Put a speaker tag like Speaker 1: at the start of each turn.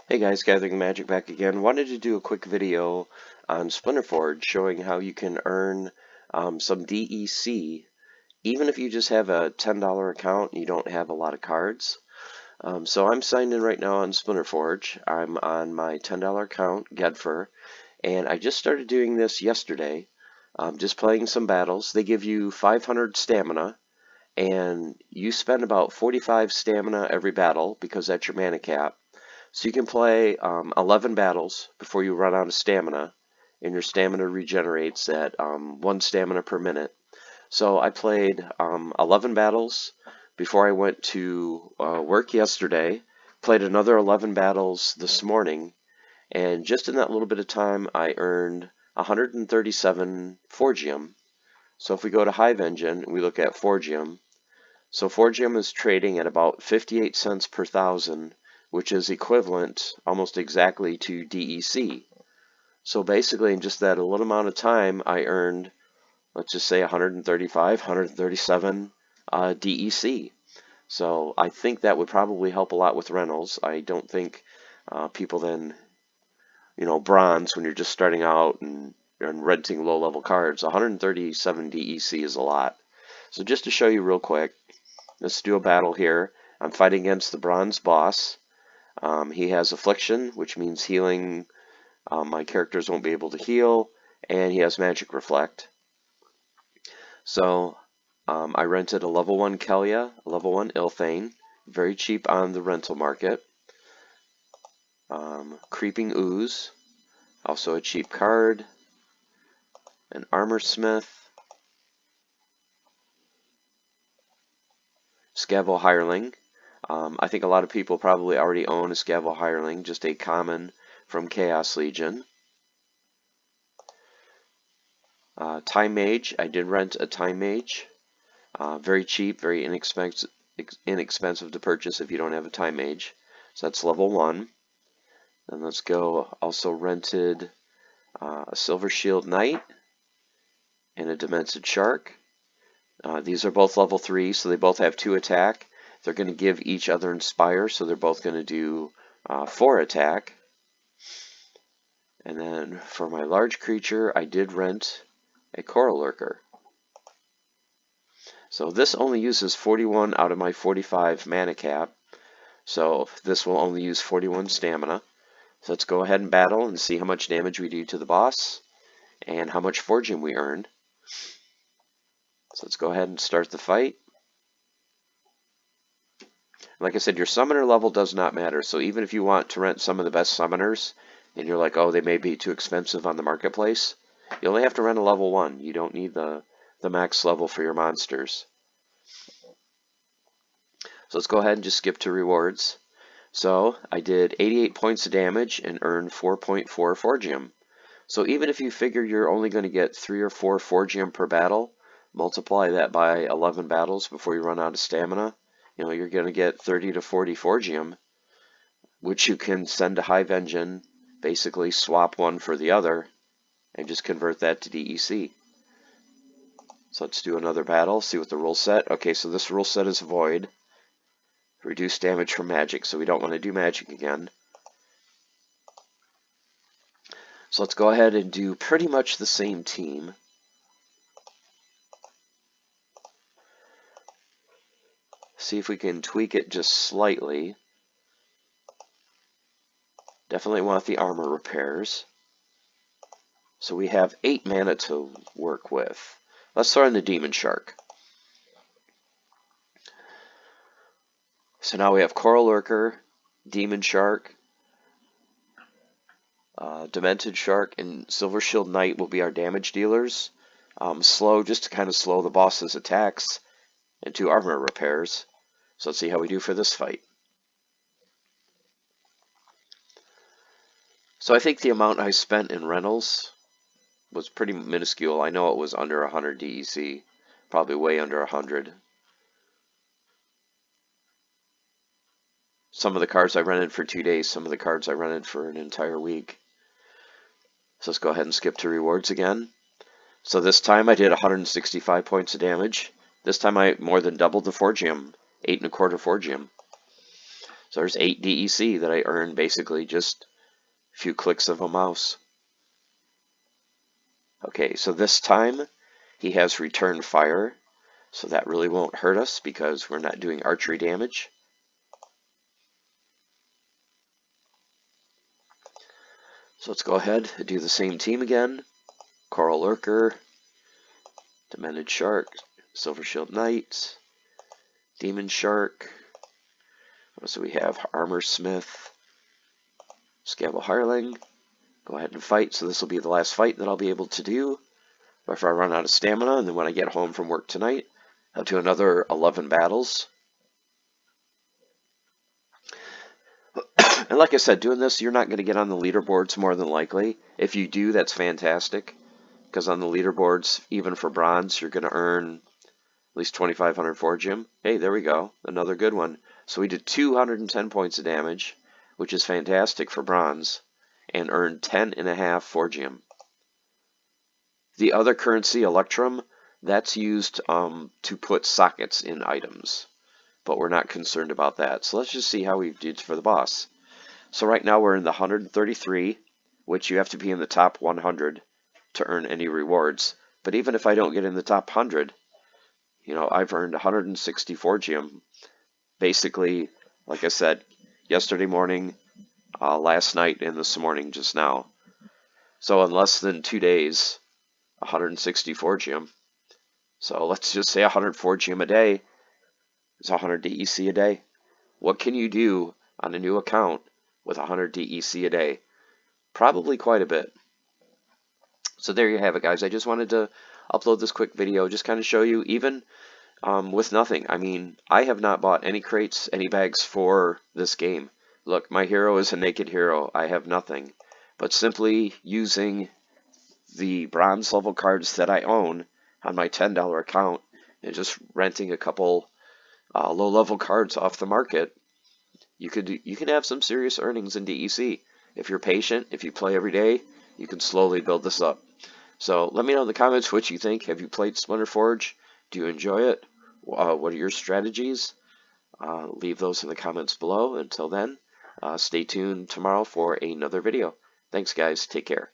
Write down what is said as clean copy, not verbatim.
Speaker 1: Hey guys, Gathering Magic back again. Wanted to do a quick video on Splinterforge showing how you can earn some DEC even if you just have a $10 account and you don't have a lot of cards. So I'm signed in right now on Splinterforge. I'm on my $10 account, Gedfer, and I just started doing this yesterday. Just playing some battles. They give you 500 stamina and you spend about 45 stamina every battle because that's your mana cap. So you can play 11 battles before you run out of stamina, and your stamina regenerates at 1 stamina per minute. So I played 11 battles before I went to work yesterday, played another 11 battles this morning, and just in that little bit of time I earned 137 Forgium. So if we go to Hive Engine and we look at Forgium, so Forgium is trading at about 58 cents per thousand, which is equivalent almost exactly to DEC. So basically in just that a little amount of time I earned, let's just say 135, 137 DEC. So I think that would probably help a lot with rentals. I don't think people then, bronze when you're just starting out and renting low level cards, 137 DEC is a lot. So just to show you real quick, let's do a battle here. I'm fighting against the bronze boss. He has affliction, which means healing. My characters won't be able to heal, and he has magic reflect. So I rented a level 1 Kelia, a level 1 Ilthane, very cheap on the rental market. Creeping Ooze, also a cheap card. An Armor Smith. Scavo Hireling. I think a lot of people probably already own a Scavo Hireling, just a common from Chaos Legion. Time Mage, I did rent a Time Mage. Very cheap, very inexpensive to purchase if you don't have a Time Mage. So that's level 1. Then let's go, also rented a Silver Shield Knight and a Demented Shark. These are both level 3, so they both have 2 attack. They're going to give each other Inspire, so they're both going to do 4 attack. And then for my large creature, I did rent a Coral Lurker. So this only uses 41 out of my 45 mana cap. So this will only use 41 stamina. So let's go ahead and battle and see how much damage we do to the boss and how much Forgium we earn. So let's go ahead and start the fight. Like I said, your summoner level does not matter. So even if you want to rent some of the best summoners and you're like, oh, they may be too expensive on the marketplace, you only have to rent a level 1. You don't need the max level for your monsters. So let's go ahead and just skip to rewards. So I did 88 points of damage and earned 4.4 Forgium. So even if you figure you're only going to get 3 or 4 Forgium per battle, multiply that by 11 battles before you run out of stamina, you're going to get 30 to 40 Forgium, which you can send to Hive Engine, basically swap one for the other, and just convert that to DEC. So let's do another battle, see what the rule set. Okay, so this rule set is void. Reduce damage from magic, so we don't want to do magic again. So let's go ahead and do pretty much the same team. See if we can tweak it just slightly. Definitely want the armor repairs. So we have 8 mana to work with. Let's throw in the Demon Shark. So now we have Coral Lurker, Demon Shark, Demented Shark, and Silver Shield Knight will be our damage dealers. Slow, just to kind of slow the boss's attacks, and 2 armor repairs. So let's see how we do for this fight. So I think the amount I spent in rentals was pretty minuscule. I know it was under 100 DEC, probably way under 100. Some of the cards I rented for 2 days, some of the cards I rented for an entire week. So let's go ahead and skip to rewards again. So this time I did 165 points of damage. This time I more than doubled the Forgium, 8 1/4 Forgium. So there's 8 DEC that I earned basically just a few clicks of a mouse. Okay, so this time he has return fire, so that really won't hurt us because we're not doing archery damage. So let's go ahead and do the same team again. Coral Lurker, Demented Shark, Silver Shield Knight, Demon Shark. So we have Armor Smith, Scabble Hireling. Go ahead and fight. So this will be the last fight that I'll be able to do before I run out of stamina. And then when I get home from work tonight, I'll do another 11 battles. And like I said, doing this, you're not going to get on the leaderboards more than likely. If you do, that's fantastic. Because on the leaderboards, even for bronze, you're going to earn at least 2,500 Forgium. Hey, there we go. Another good one. So we did 210 points of damage, which is fantastic for bronze, and earned 10.5 Forgium. The other currency, Electrum, that's used to put sockets in items. But we're not concerned about that. So let's just see how we did for the boss. So right now we're in the 133, which you have to be in the top 100 to earn any rewards. But even if I don't get in the top 100, you know, I've earned 160 Forgium. Basically, like I said, yesterday morning, last night, and this morning just now. So in less than 2 days, 160 Forgium. So let's just say 100 Forgium a day is 100 DEC a day. What can you do on a new account with 100 DEC a day? Probably quite a bit. So there you have it, guys. I just wanted to upload this quick video, just kind of show you, even with nothing. I mean, I have not bought any crates, any bags for this game. Look, my hero is a naked hero. I have nothing. But simply using the bronze level cards that I own on my $10 account and just renting a couple low level cards off the market, you can have some serious earnings in DEC. If you're patient, if you play every day, you can slowly build this up. So let me know in the comments what you think. Have you played Splinterforge? Do you enjoy it? What are your strategies? Leave those in the comments below. Until then, stay tuned tomorrow for another video. Thanks, guys. Take care.